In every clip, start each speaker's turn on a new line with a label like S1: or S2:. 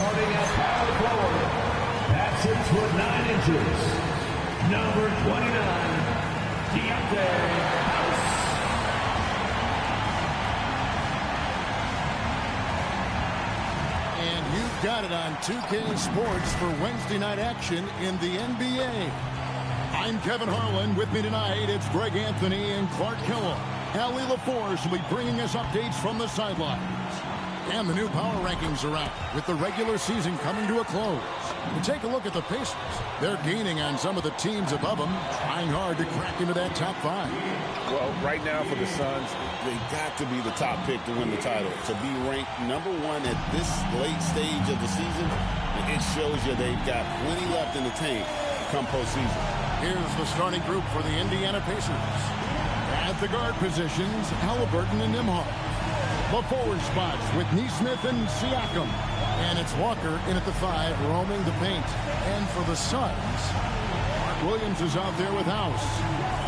S1: starting at power forward. At 6'9", number 29, Deontay House.
S2: And you've got it on 2K Sports for Wednesday night action in the NBA. I'm Kevin Harlan. With me tonight, it's Greg Anthony and Clark Kellogg. Allie LaForce will be bringing us updates from the sidelines. And the new power rankings are out, with the regular season coming to a close. And take a look at the Pacers. They're gaining on some of the teams above them, trying hard to crack into that top 5.
S3: Well, right now for the Suns, they got to be the top pick to win the title. To be ranked number 1 at this late stage of the season, it shows you they've got plenty left in the tank come postseason.
S2: Here's the starting group for the Indiana Pacers. At the guard positions, Halliburton and Nembhard. The forward spots with Nesmith and Siakam. And it's Walker in at the 5, roaming the paint. And for the Suns, Mark Williams is out there with House.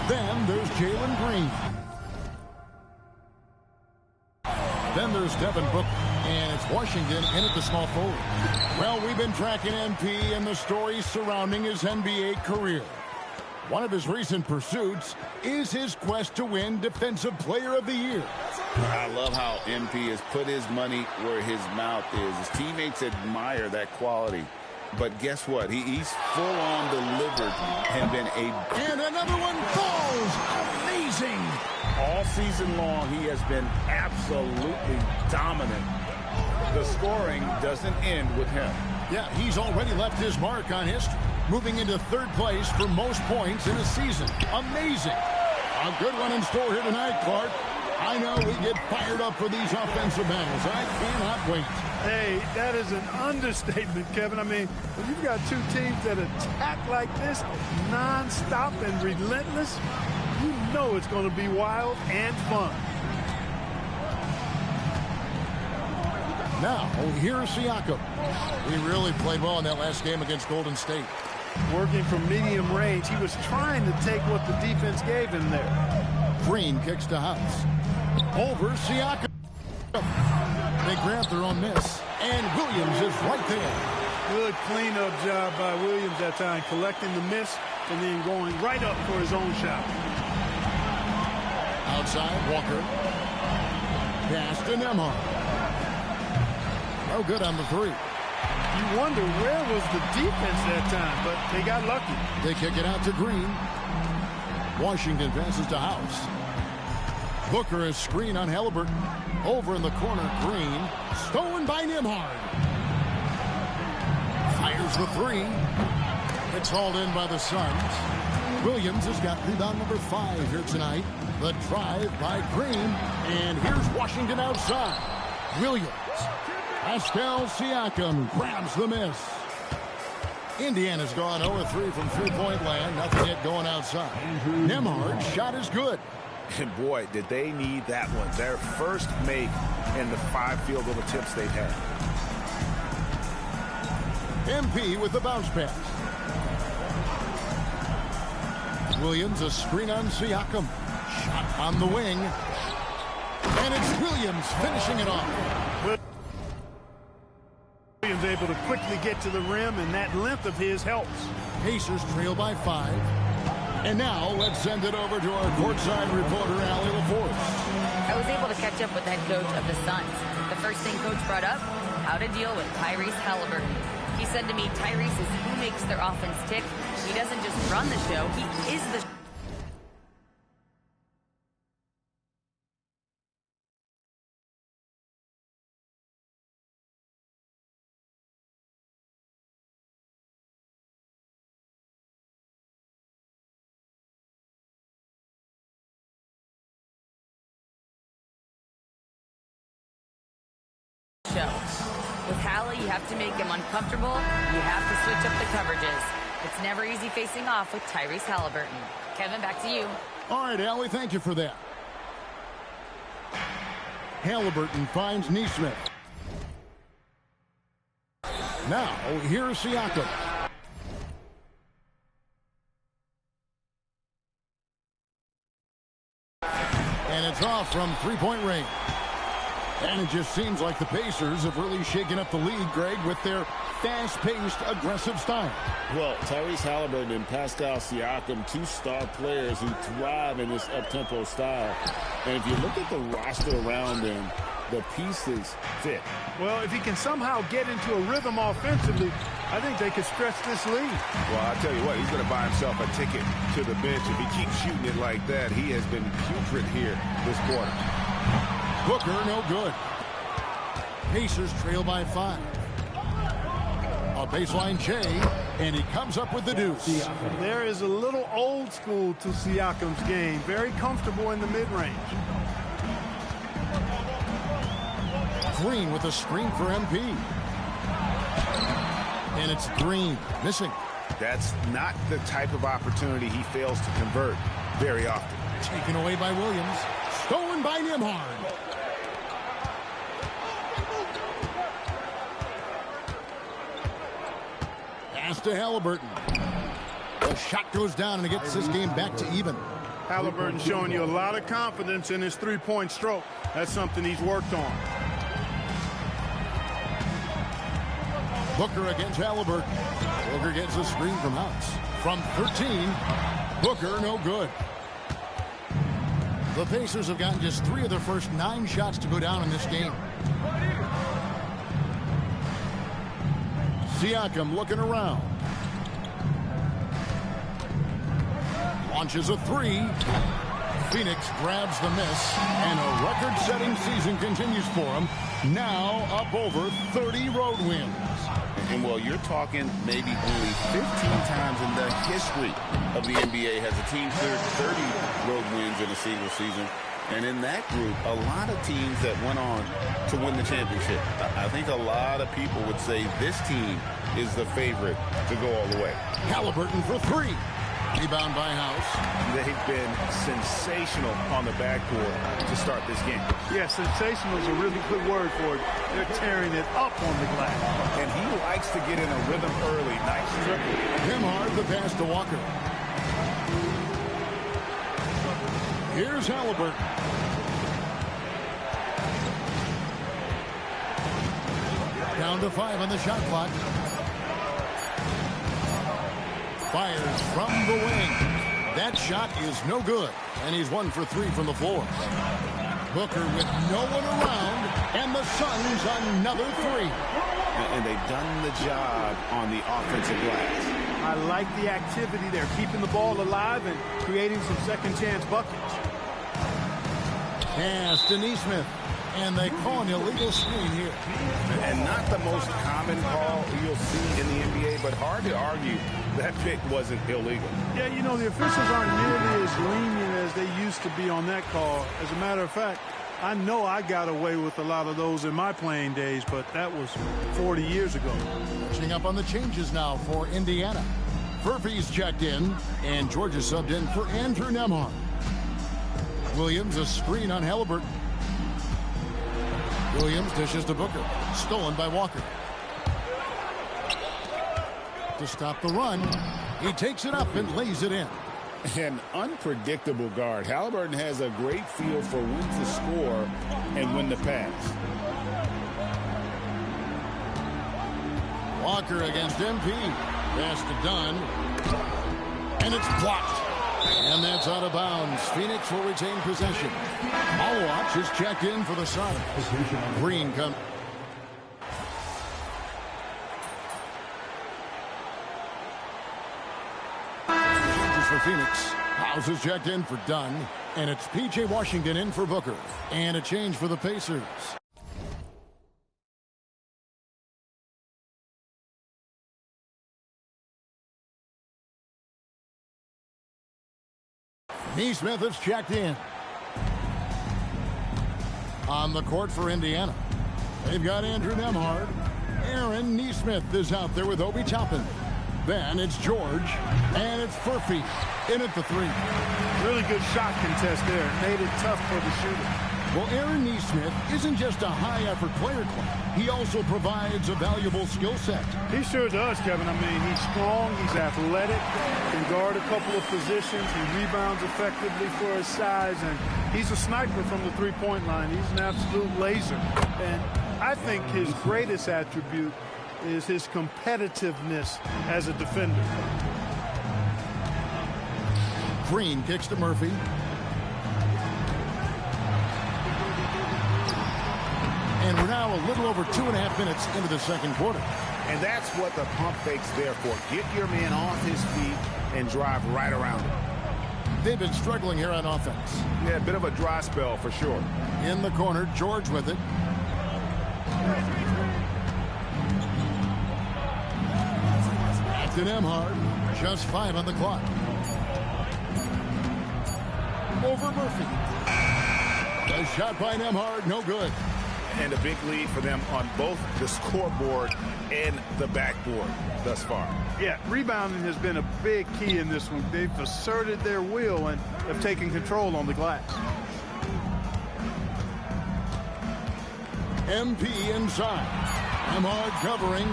S2: Then there's Jalen Green. Then there's Devin Booker. And it's Washington in at the small forward. Well, we've been tracking MP and the stories surrounding his NBA career. One of his recent pursuits is his quest to win Defensive Player of the Year.
S3: I love how MP has put his money where his mouth is. His teammates admire that quality. But guess what? He's full-on delivered and been a...
S2: And another one falls! Amazing!
S3: All season long, he has been absolutely dominant. The scoring doesn't end with him.
S2: Yeah, he's already left his mark on history, moving into 3rd place for most points in a season. Amazing. A good one in store here tonight, Clark. I know we get fired up for these offensive battles. I cannot wait.
S4: Hey, that is an understatement, Kevin. I mean, when you've got two teams that attack like this, nonstop and relentless, you know it's going to be wild and fun.
S2: Now, here's Siakam. He really played well in that last game against Golden State.
S4: Working from medium range, he was trying to take what the defense gave him there.
S2: Green kicks to House. Over Siakam. They grab their own miss. And Williams is right there.
S4: Good cleanup job by Williams that time, collecting the miss and then going right up for his own shot.
S2: Outside, Walker. Pass to Nembhard. No good on the 3.
S4: You wonder where was the defense that time, but they got lucky.
S2: They kick it out to Green. Washington passes to House. Booker is screen on Halliburton. Over in the corner, Green. Stolen by Nembhard. Fires the 3. It's hauled in by the Suns. Williams has got rebound number 5 here tonight. The drive by Green. And here's Washington outside. Williams. Pascal Siakam grabs the miss. Indiana's gone 0-3 from three-point land. Nothing yet going outside. Nembhard's shot is good.
S3: And boy, did they need that one. Their first make in the 5 field goal attempts they've had.
S2: MP with the bounce pass. Williams a screen on Siakam. Shot on the wing. And it's Williams finishing it off.
S4: Williams able to quickly get to the rim, and that length of his helps.
S2: Pacers trail by 5. And now let's send it over to our courtside reporter, Allie LaForce.
S5: I was able to catch up with the head coach of the Suns. The first thing coach brought up, how to deal with Tyrese Halliburton. He said to me, Tyrese is who makes their offense tick. He doesn't just run the show, he is the show. With Halla, you have to make him uncomfortable. You have to switch up the coverages. It's never easy facing off with Tyrese Halliburton. Kevin, back to you.
S2: All right, Allie, thank you for that. Halliburton finds Nesmith. Now, here's Siakam. And it's off from three-point range. And it just seems like the Pacers have really shaken up the league, Greg, with their fast-paced, aggressive style.
S3: Well, Tyrese Haliburton and Pascal Siakam, two star players who thrive in this up-tempo style. And if you look at the roster around them, the pieces fit.
S4: Well, if he can somehow get into a rhythm offensively, I think they could stretch this lead.
S6: Well, I'll tell you what, he's going to buy himself a ticket to the bench. If he keeps shooting it like that, he has been putrid here this quarter.
S2: Booker, no good. Pacers trail by 5. A baseline J, and he comes up with the deuce.
S4: There is a little old school to Siakam's game. Very comfortable in the mid-range.
S2: Green with a screen for MP. And it's Green missing.
S6: That's not the type of opportunity he fails to convert very often.
S2: Taken away by Williams. Stolen by Nembhard. Pass to Haliburton. The shot goes down and it gets this game back to even.
S4: Haliburton showing you a lot of confidence in his three-point stroke. That's something he's worked on.
S2: Booker against Haliburton. Booker gets a screen from House. From 13, Booker no good. The Pacers have gotten just 3 of their first 9 shots to go down in this game. Siakam looking around. Launches a 3. Phoenix grabs the miss, and a record-setting season continues for him. Now up over 30 road wins.
S3: And, well, you're talking maybe only 15 times in the history of the NBA has a team cleared 30 road wins in a single season. And in that group, a lot of teams that went on to win the championship. I think a lot of people would say this team is the favorite to go all the way.
S2: Haliburton for 3. Rebound by House.
S6: They've been sensational on the backcourt to start this game.
S4: Yeah, sensational is a really good word for it. They're tearing it up on the glass.
S6: And he likes to get in a rhythm early. Nice triple.
S2: Nembhard the pass to Walker. Here's Haliburton. Down to 5 on the shot clock. Fires from the wing. That shot is no good. And he's 1 for 3 from the floor. Booker with no one around. And the Suns another 3.
S6: And they've done the job on the offensive glass.
S4: I like the activity. They're keeping the ball alive and creating some second-chance buckets.
S2: Pass to Nesmith. And they call an illegal screen here.
S6: And not the most common call you'll see in the NBA, but hard to argue that pick wasn't illegal.
S4: Yeah, you know, the officials aren't nearly as lenient as they used to be on that call. As a matter of fact, I know I got away with a lot of those in my playing days, but that was 40 years ago.
S2: Catching up on the changes now for Indiana. Furphy's checked in, and Georgia subbed in for Andrew Nembhard. Williams a screen on Haliburton. Williams dishes to Booker. Stolen by Walker. To stop the run, he takes it up and lays it in.
S3: An unpredictable guard. Haliburton has a great feel for when to score and when to pass.
S2: Walker against MP. Pass to Dunn. And it's blocked. And that's out of bounds. Phoenix will retain possession. Malwatch is checked in for the Suns. Green comes. For Phoenix. House is checked in for Dunn. And it's P.J. Washington in for Booker. And a change for the Pacers. Nesmith is checked in. On the court for Indiana. They've got Andrew Nembhard. Aaron Nesmith is out there with Obi Toppin. Then it's George. And it's Furphy in at the 3.
S4: Really good shot contest there. Made it tough for the shooter.
S2: Well, Aaron Nesmith isn't just a high-effort player, Clint. He also provides a valuable skill set.
S4: He sure does, Kevin. I mean, he's strong, he's athletic, can guard a couple of positions, he rebounds effectively for his size, and he's a sniper from the three-point line. He's an absolute laser. And I think his greatest attribute is his competitiveness as a defender.
S2: Green kicks to Murphy. And we're now a little over 2.5 minutes into the second quarter.
S6: And that's what the pump fake's there for. Get your man off his feet and drive right around him.
S2: They've been struggling here on offense.
S6: Yeah, a bit of a dry spell for sure.
S2: In the corner, George with it. To Nembhard, just 5 on the clock. Over Murphy. A shot by Nembhard, no good.
S6: And a big lead for them on both the scoreboard and the backboard thus far.
S4: Yeah, rebounding has been a big key in this one. They've asserted their will and have taken control on the glass.
S2: MP inside. Nembhard covering,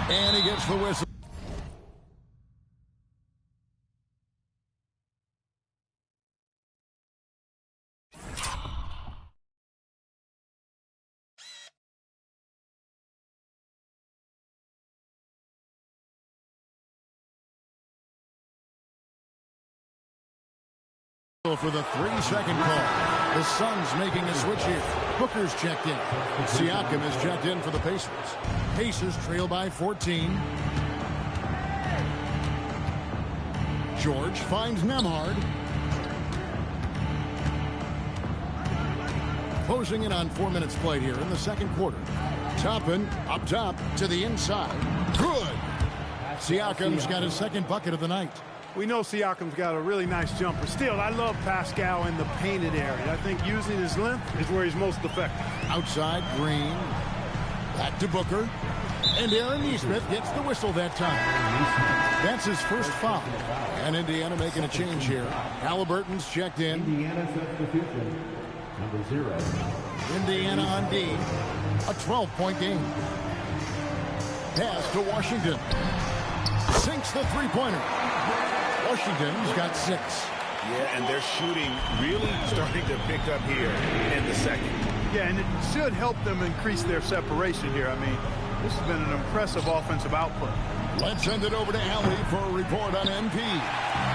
S2: and he gets the whistle. For the 3-second call. The Suns making a switch here. Booker's checked in. Siakam is checked in for the Pacers. Pacers trail by 14. George finds Nembhard. Closing in on 4 minutes played here in the second quarter. Toppin up top to the inside. Good. Siakam's got his second bucket of the night.
S4: We know Siakam's got a really nice jumper. Still, I love Pascal in the painted area. I think using his length is where he's most effective.
S2: Outside, Green. Back to Booker. And Aaron Nesmith gets the whistle that time. That's his first foul. And Indiana making a change here. Halliburton's checked in.
S1: Indiana substitution, number 0.
S2: Indiana on D. A 12-point game. Pass to Washington. Sinks the three-pointer. Washington's got 6.
S6: Yeah, and their shooting really starting to pick up here in the second.
S4: Yeah, and it should help them increase their separation here. I mean, this has been an impressive offensive output.
S2: Let's send it over to Allie for a report on MP.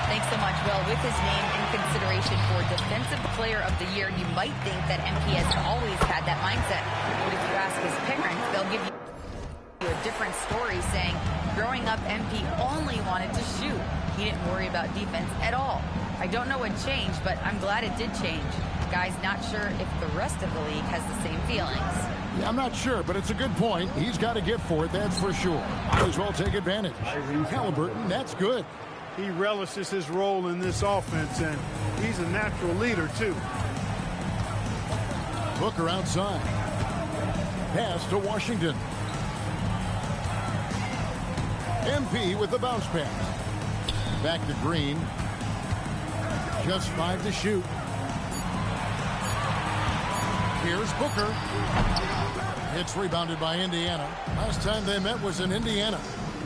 S5: Thanks so much. Well, with his name in consideration for Defensive Player of the Year, you might think that MP has always had that mindset. But if you ask his parents, they'll give you a different story, saying growing up MP only wanted to shoot. He didn't worry about defense at all. I don't know what changed, but I'm glad it did change. Guy's not sure if the rest of the league has the same feelings.
S2: Yeah, I'm not sure, but it's a good point. He's got a gift for it, that's for sure. Might as well take advantage. Halliburton, that's good.
S4: He relishes his role in this offense, and he's a natural leader, too.
S2: Booker outside. Pass to Washington. MP with the bounce pass. Back to Green. Just 5 to shoot. Here's Booker. It's rebounded by Indiana. Last time they met was in Indiana.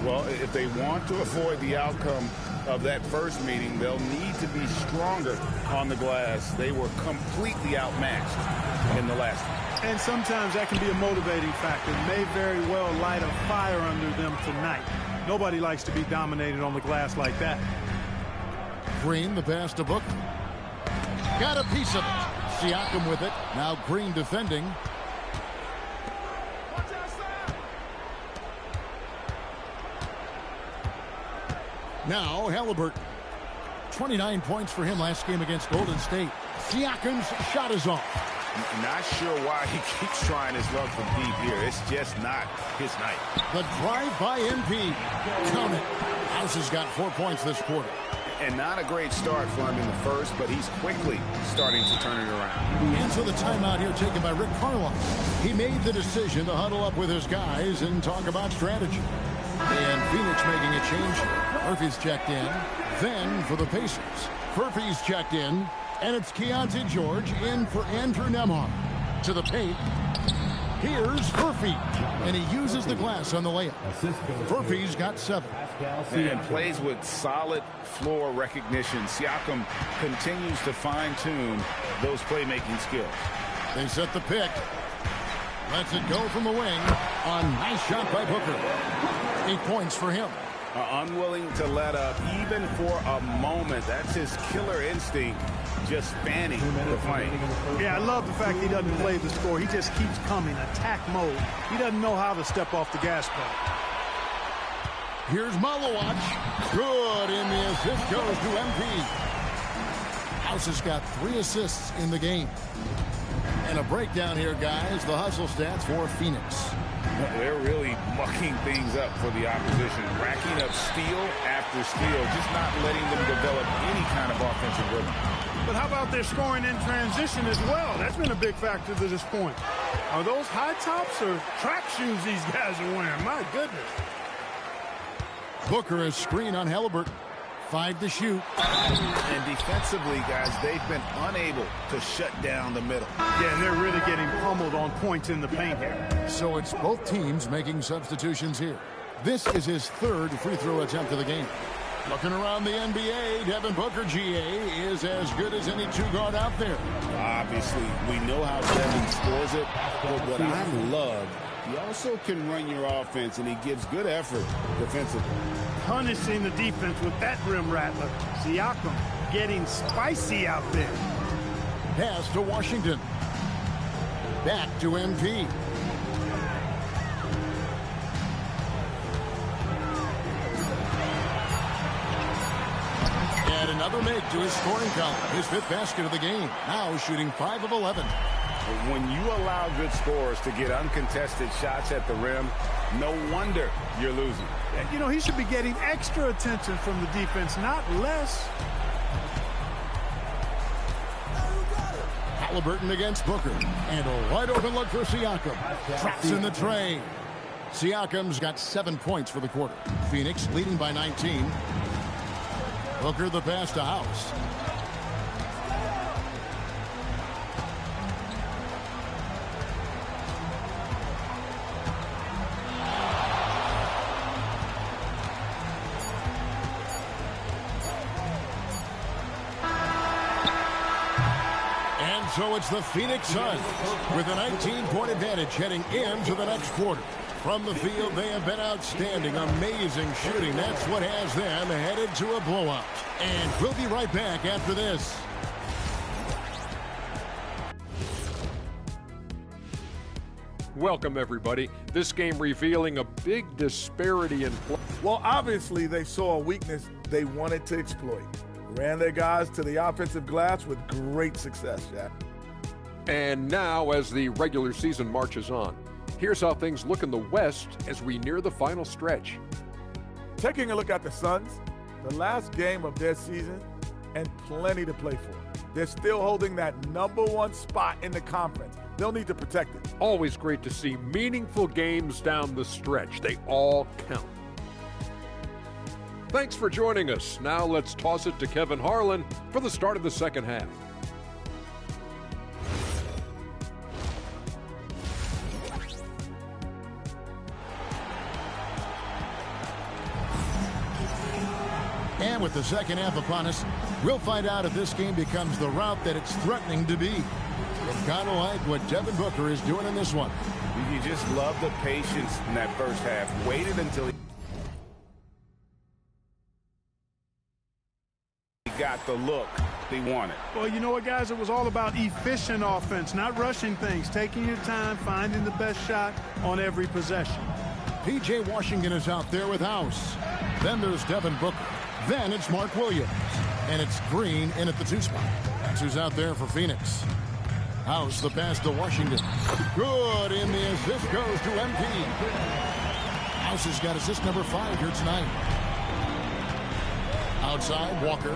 S6: Well, if they want to avoid the outcome of that first meeting, they'll need to be stronger on the glass. They were completely outmatched in the last one.
S4: And sometimes that can be a motivating factor. It may very well light a fire under them tonight. Nobody likes to be dominated on the glass like that.
S2: Green, the pass to Booker. Got a piece of it. Siakam with it. Now Green defending. Now Halliburton. 29 points for him last game against Golden State. Siakam's shot is off.
S6: Not sure why he keeps trying his luck from deep here. It's just not his night.
S2: The drive by MP. Count it. House has got 4 points this quarter.
S6: And not a great start for him in the first, but he's quickly starting to turn it around.
S2: And so the timeout here taken by Rick Carlisle. He made the decision to huddle up with his guys and talk about strategy. And Phoenix making a change here. Murphy's checked in. Then for the Pacers, Murphy's checked in. And it's Keontae George in for Andrew Nembhard. To the paint. Here's Furphy. And he uses the glass on the layup. Furphy's got 7.
S6: And plays with solid floor recognition. Siakam continues to fine-tune those playmaking skills.
S2: They set the pick. Lets it go from the wing. A nice shot by Booker. 8 points for him.
S6: Unwilling to let up even for a moment. That's his killer instinct, just fanning the flame.
S4: Yeah, I love the fact he doesn't play the score. He just keeps coming, attack mode. He doesn't know how to step off the gas pedal.
S2: Here's Malawach. Good, and the assist goes to MP. House has got 3 assists in the game. And a breakdown here, guys. The hustle stats for Phoenix.
S6: They're really mucking things up for the opposition, racking up steal after steal, just not letting them develop any kind of offensive rhythm.
S4: But how about their scoring in transition as well? That's been a big factor to this point. Are those high tops or track shoes these guys are wearing? My goodness.
S2: Booker is screen on Halliburton. 5 to shoot.
S6: And defensively, guys, they've been unable to shut down the middle.
S4: Yeah, and they're really getting pummeled on points in the paint here.
S2: So it's both teams making substitutions here. This is his 3rd free throw attempt of the game. Looking around the NBA, Devin Booker, GA, is as good as any 2-guard out there.
S3: Obviously, we know how Devin scores it, but what I love, he also can run your offense, and he gives good effort defensively.
S4: Punishing the defense with that rim rattler. Siakam getting spicy out there.
S2: Pass to Washington. Back to MP. And another make to his scoring column. His 5th basket of the game. Now shooting 5 of 11.
S6: When you allow good scorers to get uncontested shots at the rim, no wonder you're losing.
S4: You know, he should be getting extra attention from the defense, not less.
S2: Halliburton against Booker. And a wide open look for Siakam. Traps in the tray. Siakam's got 7 points for the quarter. Phoenix leading by 19. Booker the pass to House. So it's the Phoenix Suns with a 19-point advantage heading into the next quarter. From the field, they have been outstanding, amazing shooting. That's what has them headed to a blowout. And we'll be right back after this.
S7: Welcome, everybody. This game revealing a big disparity in play.
S8: Well, obviously, they saw a weakness they wanted to exploit. Ran their guys to the offensive glass with great success, Jack.
S7: And now, as the regular season marches on, here's how things look in the West as we near the final stretch.
S8: Taking a look at the Suns, the last game of their season, and plenty to play for. They're still holding that #1 spot in the conference. They'll need to protect it.
S7: Always great to see meaningful games down the stretch. They all count. Thanks for joining us. Now let's toss it to Kevin Harlan for the start of the second half.
S2: And with the second half upon us, we'll find out if this game becomes the route that it's threatening to be. You've got to like what Devin Booker is doing in this one.
S6: You just love the patience in that first half. Waited until he got the look he wanted.
S4: Well, you know what, guys? It was all about efficient offense, not rushing things, taking your time, finding the best shot on every possession.
S2: P.J. Washington is out there with House. Then there's Devin Booker. Then it's Mark Williams. And it's Green in at the 2 spot. That's who's out there for Phoenix. House, the pass to Washington. Good, and the assist goes to MP. House has got assist number 5 here tonight. Outside, Walker.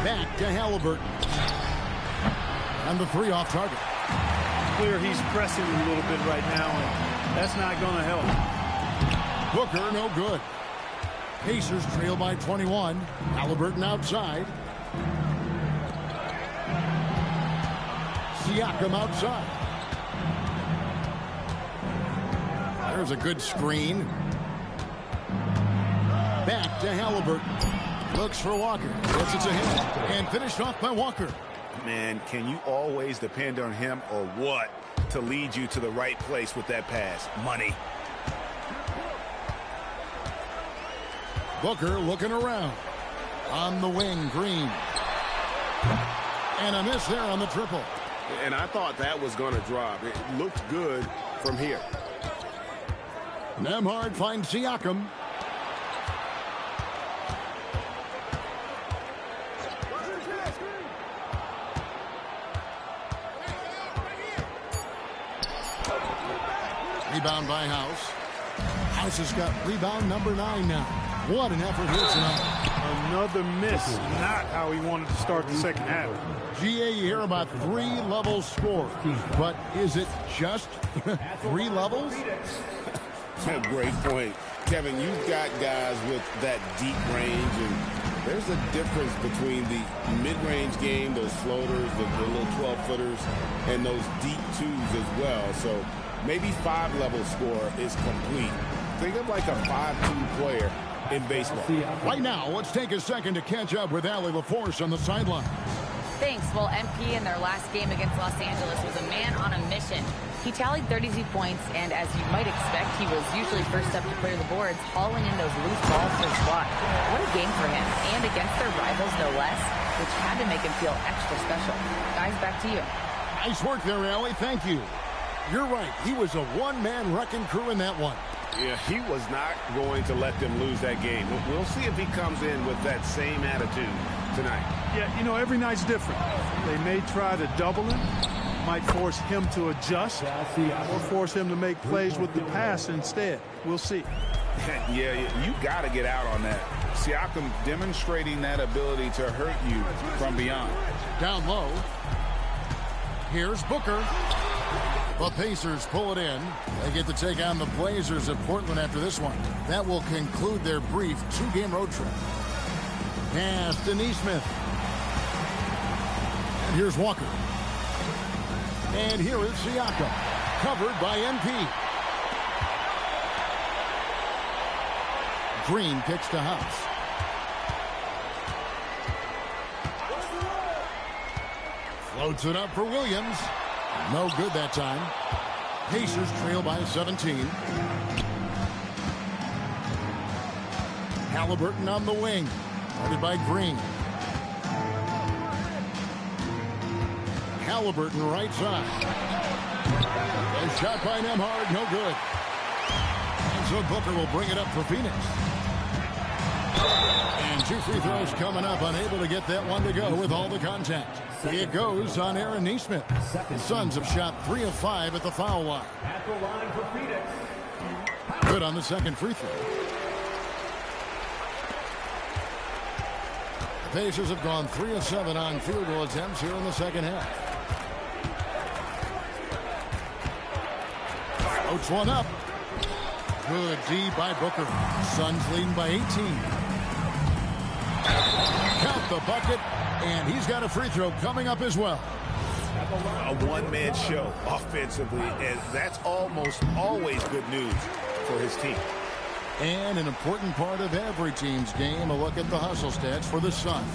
S2: Back to Halliburton. And the 3 off target.
S4: Clear he's pressing a little bit right now, and that's not going to help.
S2: Booker, no good. Pacers trail by 21. Halliburton outside. Siakam outside. There's a good screen. Back to Halliburton. Looks for Walker. Gets it to him. And finished off by Walker.
S6: Man, can you always depend on him or what to lead you to the right place with that pass? Money.
S2: Booker looking around. On the wing, Green. And a miss there on the triple.
S3: And I thought that was going to drop. It looked good from here.
S2: Nembhard finds Siakam. Rebound by House. House has got rebound number 9 now. What an effort here tonight.
S4: Another miss. Not how he wanted to start the second half.
S2: GA, you hear about 3 level score. But is it just 3 levels?
S3: That's a great point. Kevin, you've got guys with that deep range, and there's a difference between the mid-range game, those floaters, the little 12-footers, and those deep twos as well. So maybe 5-level score is complete. Think of like a 5-2 player in baseball.
S2: Right now, let's take a second to catch up with Allie LaForce on the sideline.
S5: Thanks. Well, MP in their last game against Los Angeles was a man on a mission. He tallied 32 points, and as you might expect, he was usually first up to clear the boards, hauling in those loose balls for his squad. What a game for him, and against their rivals, no less, which had to make him feel extra special. Guys, back to you.
S2: Nice work there, Allie. Thank you. You're right. He was a one-man wrecking crew in that one.
S6: Yeah, he was not going to let them lose that game. We'll see if he comes in with that same attitude tonight.
S4: Yeah, you know, every night's different. They may try to double him, might force him to adjust, or force him to make plays with the pass instead. We'll see.
S6: Yeah, you got to get out on that. Siakam demonstrating that ability to hurt you from beyond.
S2: Down low. Here's Booker. The Pacers pull it in. They get to take on the Blazers of Portland after this one. That will conclude their brief 2-game road trip. Pass to Nesmith. And here's Walker. And here is Siakam. Covered by MP. Green kicks to House. Floats it up for Williams. No good that time. Pacers trail by 17. Halliburton on the wing. Guarded by Green. Halliburton right side. A shot by Nembhard, no good. And so Booker will bring it up for Phoenix. And 2 free throws coming up, unable to get that one to go with all the contact. It goes on Aaron Nesmith. The Suns have shot 3 of 5 at the foul line.
S1: At the line for Phoenix.
S2: Good on the second free throw. The Pacers have gone 3 of 7 on field goal attempts here in the second half. Floats one up. Good D by Booker. Suns leading by 18. Count the bucket, and he's got a free throw coming up as well.
S6: A one-man show offensively, and that's almost always good news for his team.
S2: And an important part of every team's game, a look at the hustle stats for the Suns.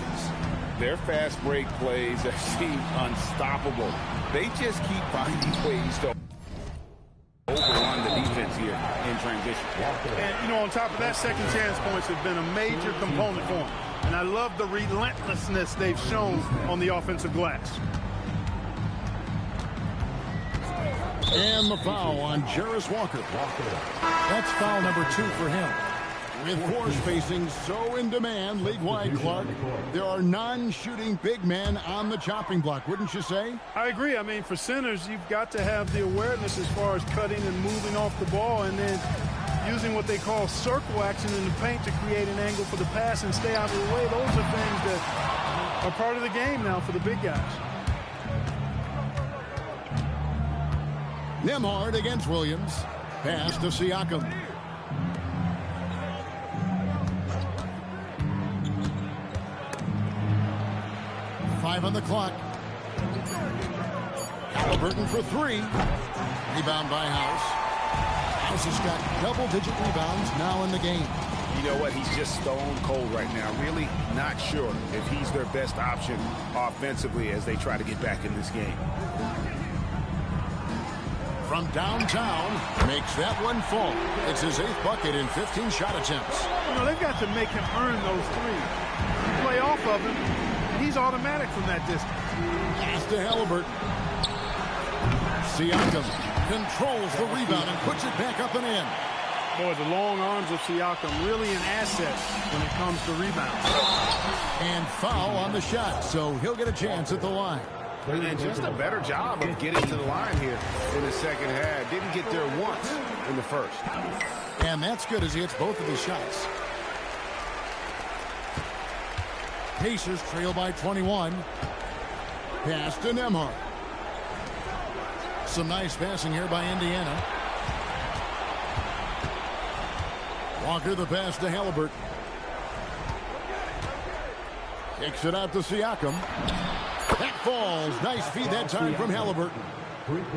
S6: Their fast break plays have seemed unstoppable. They just keep finding ways to overrun the defense here in transition.
S4: And, you know, on top of that, second chance points have been a major component for them. And I love the relentlessness they've shown on the offensive glass.
S2: And the foul on Jarace Walker. That's foul number 2 for him. With four spacing so in demand league-wide, Clark, there are non-shooting big men on the chopping block, wouldn't you say?
S4: I agree. I mean, for centers, you've got to have the awareness as far as cutting and moving off the ball and then using what they call circle action in the paint to create an angle for the pass and stay out of the way. Those are things that are part of the game now for the big guys.
S2: Nembhard against Williams. Pass to Siakam. 5 on the clock. Halliburton for 3. Rebound by House. House has got double-digit rebounds now in the game.
S6: You know what? He's just stone cold right now. Really not sure if he's their best option offensively as they try to get back in this game.
S2: From downtown, makes that one fall. It's his 8th bucket in 15 shot attempts.
S4: You know, they've got to make him earn those threes. You play off of him, he's automatic from that distance.
S2: Pass to Halliburton. Siakam controls the rebound and puts it back up and in.
S4: Boy, the long arms of Siakam really an asset when it comes to rebounds.
S2: And foul on the shot, so he'll get a chance at the line.
S6: And just a better job of getting to the line here in the second half. Didn't get there once in the first.
S2: And that's good as he hits both of his shots. Pacers trail by 21. Pass to Nembhard. Some nice passing here by Indiana. Walker the pass to Halliburton. Kicks it out to Siakam. That falls. Nice feed that time from Halliburton.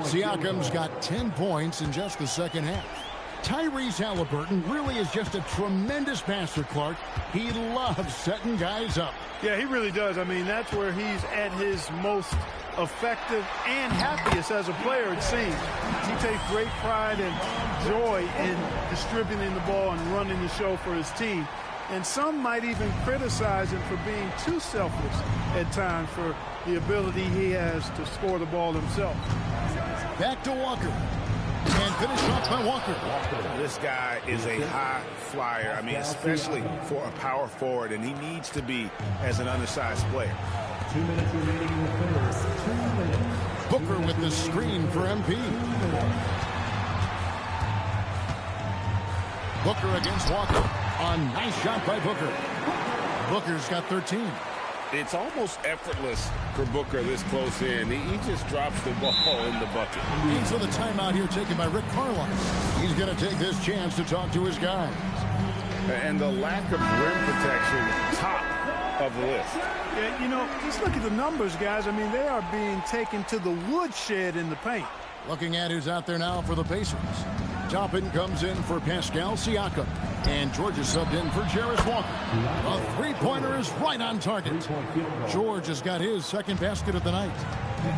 S2: Siakam's got 10 points in just the second half. Tyrese Halliburton really is just a tremendous passer, Clark. He loves setting guys up.
S4: Yeah, he really does. I mean, that's where he's at his most effective and happiest as a player, it seems. He takes great pride and joy in distributing the ball and running the show for his team. And some might even criticize him for being too selfless at times for the ability he has to score the ball himself.
S2: Back to Walker. And finish off by Walker.
S6: This guy is a high flyer. I mean, especially for a power forward, and he needs to be as an undersized player.
S1: 2 minutes remaining in the third. 2 minutes.
S2: Booker with the screen for MP. Booker against Walker. A nice shot by Booker. Booker's got 13.
S6: It's almost effortless for Booker this close in. He just drops the ball in the bucket.
S2: And so the timeout here taken by Rick Carlisle. He's going to take this chance to talk to his guys.
S6: And the lack of rim protection, top of the list.
S4: Yeah, you know, just look at the numbers, guys. I mean, they are being taken to the woodshed in the paint.
S2: Looking at who's out there now for the Pacers. Toppin comes in for Pascal Siakam. And George is subbed in for Jarace Walker. A three-pointer is right on target. George has got his second basket of the night.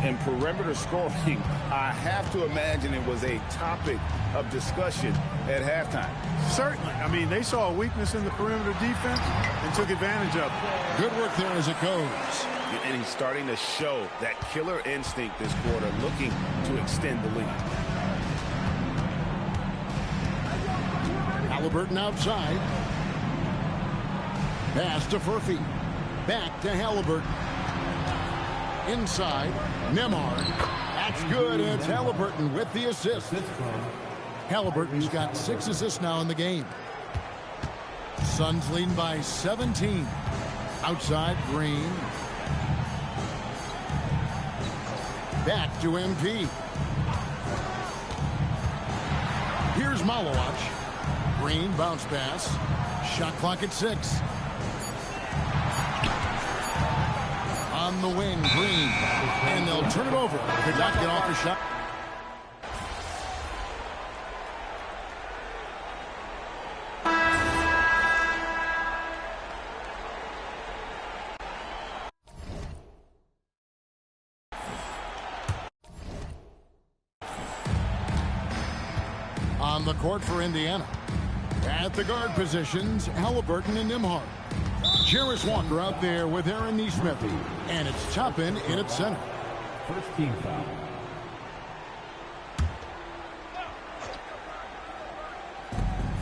S6: And perimeter scoring, I have to imagine it was a topic of discussion at halftime.
S4: Certainly. I mean, they saw a weakness in the perimeter defense and took advantage of it.
S2: Good work there as it goes.
S6: And he's starting to show that killer instinct this quarter, looking to extend the lead.
S2: Halliburton outside. Pass to Furphy. Back to Halliburton. Inside. Nembhard. That's good. It's Halliburton with the assist. Halliburton's got 6 assists now in the game. Suns leading by 17. Outside Green. Back to MP. Here's Malawach. Green bounce pass. Shot clock at 6. On the wing, Green. And they'll turn it over. Could not get off the shot. On the court for Indiana. At the guard positions, Halliburton and Nembhard. Jarace Walker out there with Aaron Nesmith. And it's Toppin in at center.
S1: First team foul.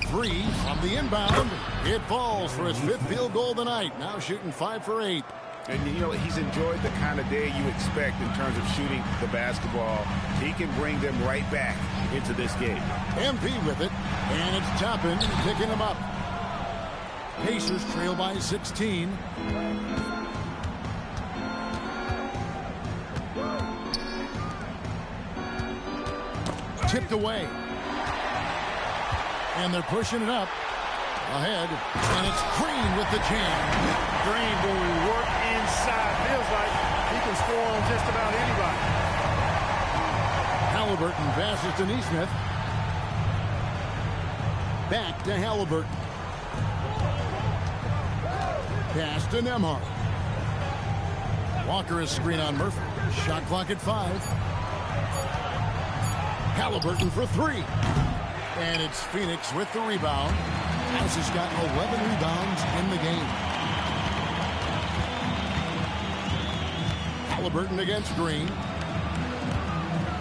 S2: Three from the inbound. It falls for his 5th field goal of the night. Now shooting 5 for 8.
S6: And, you know, he's enjoyed the kind of day you expect in terms of shooting the basketball. He can bring them right back into this game.
S2: MP with it. And it's Toppin picking him up. Pacers trail by 16. Tipped away. And they're pushing it up. Ahead. And it's Green with the jam.
S4: Green doing work inside. Feels like He can score on just about anybody.
S2: Halliburton passes to Neesmith. Back to Halliburton. Pass to Nembhard. Walker is screen on Murphy. Shot clock at 5. Halliburton for 3. And it's Phoenix with the rebound. House has got 11 rebounds in the game. Halliburton against Green.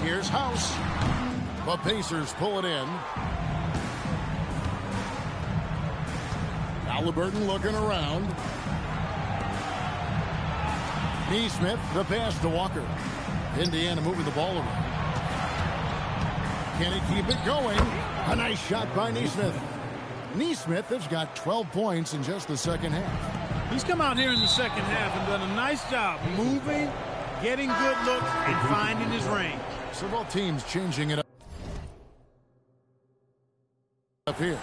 S2: Here's House. The Pacers pull it in. Halliburton looking around. Neesmith, the pass to Walker. Indiana moving the ball around. Can he keep it going? A nice shot by Neesmith. Neesmith has got 12 points in just the second half.
S4: He's come out here in the second half and done a nice job moving, getting good looks, and finding his range.
S2: So both teams changing it up here.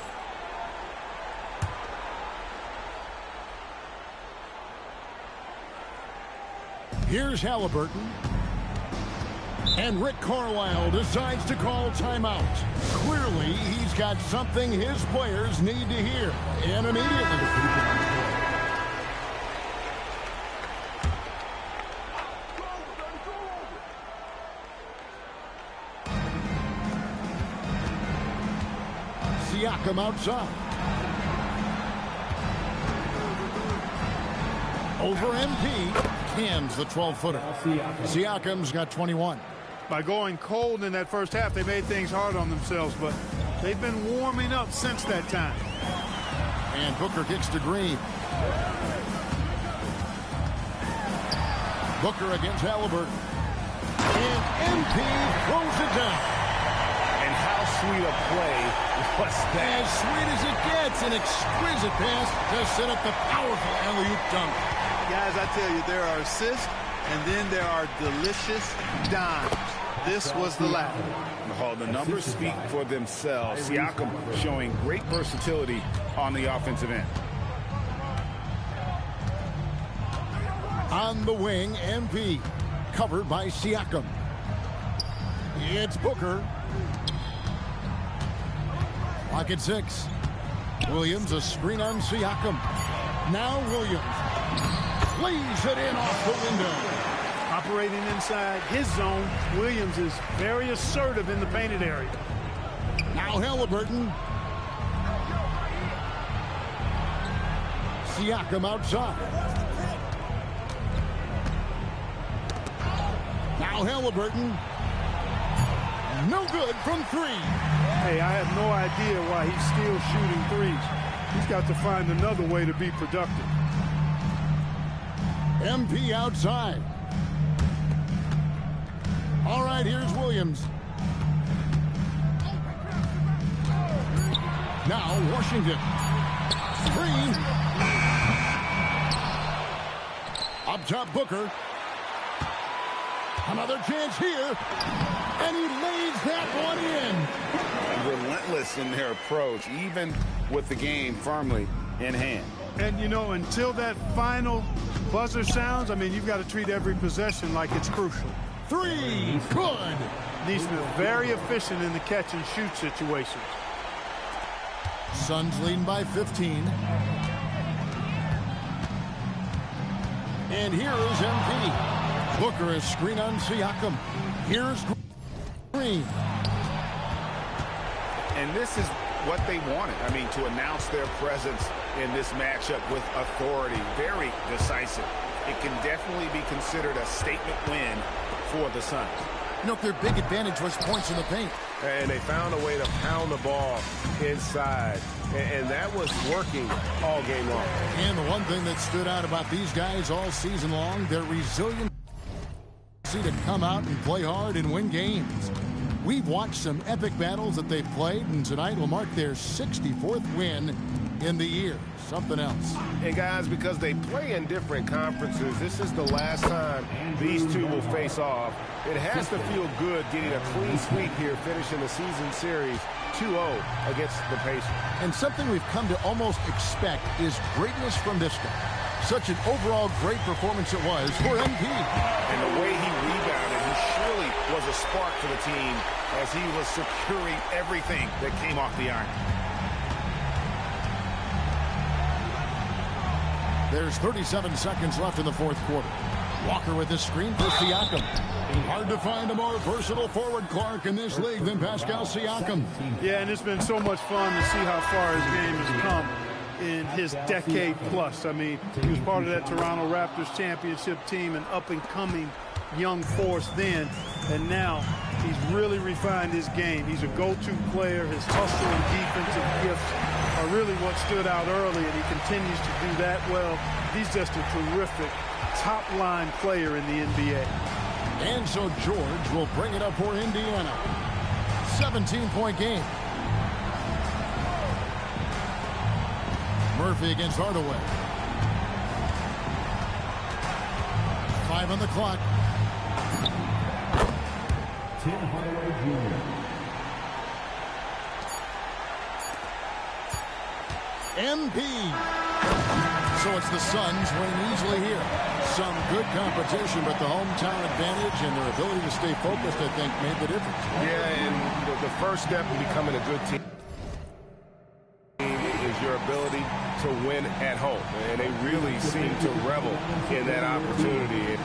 S2: Here's Halliburton. And Rick Carlisle decides to call timeout. Clearly, he's got something his players need to hear. And immediately. Siakam outside. Over MP. Hands the 12-footer. Siakam's got 21.
S4: By going cold in that first half, they made things hard on themselves, but they've been warming up since that time.
S2: And Booker kicks to Green. Booker against Halliburton. And MP throws it down.
S6: And how sweet a play was that?
S2: As sweet as it gets, an exquisite pass to set up the powerful alley-oop dunk.
S9: Guys, I tell you, there are assists, and then there are delicious dimes. This was the latter.
S6: Oh, the numbers speak for themselves. Siakam showing great versatility on the offensive end.
S2: On the wing, MP. Covered by Siakam. It's Booker. Clock at 6. Williams, a screen on Siakam. Now Williams. Lays it in off the window.
S4: Operating inside his zone, Williams is very assertive in the painted area.
S2: Now Halliburton. Siakam outside. Now Halliburton. No good from 3.
S4: Hey, I have no idea why he's still shooting threes. He's got to find another way to be productive.
S2: MP outside. All right, here's Williams. Now Washington. Screen. Up top, Booker. Another chance here. And he lays that one in.
S6: Relentless in their approach, even with the game firmly in hand.
S4: And, you know, until that final buzzer sounds, I mean, you've got to treat every possession like it's crucial.
S2: 3. Good.
S4: Neesmith very efficient in the catch and shoot situations.
S2: Suns leading by 15. And here is MP. Booker is screen on Siakam. Here's Green.
S6: And this is what they wanted. I mean, to announce their presence in this matchup with authority. Very decisive. It can definitely be considered a statement win for the Suns.
S2: You know, their big advantage was points in the paint.
S10: And they found a way to pound the ball inside. And that was working all game long.
S2: And the one thing that stood out about these guys all season long, their resiliency to come out and play hard and win games. We've watched some epic battles that they've played, and tonight will mark their 64th win in the year. Something else.
S10: And guys, because they play in different conferences, this is the last time these two will face off. It has to feel good getting a clean sweep here, finishing the season series 2-0 against the Pacers.
S2: And something we've come to almost expect is greatness from this guy. Such an overall great performance it was for MP.
S6: And the way he rebounded, he surely was a spark for the team as he was securing everything that came off the iron.
S2: There's 37 seconds left in the fourth quarter. Walker with his screen for Siakam. Hard to find a more versatile forward, Clark, in this league than Pascal Siakam.
S4: Yeah, and it's been so much fun to see how far his game has come in his decade plus. I mean, he was part of that Toronto Raptors championship team, an up-and-coming young force then, and now he's really refined his game. He's a go-to player. His hustle and defensive gifts are really what stood out early, and he continues to do that well. He's just a terrific top-line player in the NBA.
S2: And so George will bring it up for Indiana. 17-point game. Murphy against Hardaway. 5 on the clock.
S1: Tim Hardaway Jr.
S2: MP. So it's the Suns winning easily here. Some good competition, but the hometown advantage and their ability to stay focused, I think, made the difference.
S10: Yeah, and the first step in becoming a good team is your ability to win at home. And they really seem to revel in that opportunity.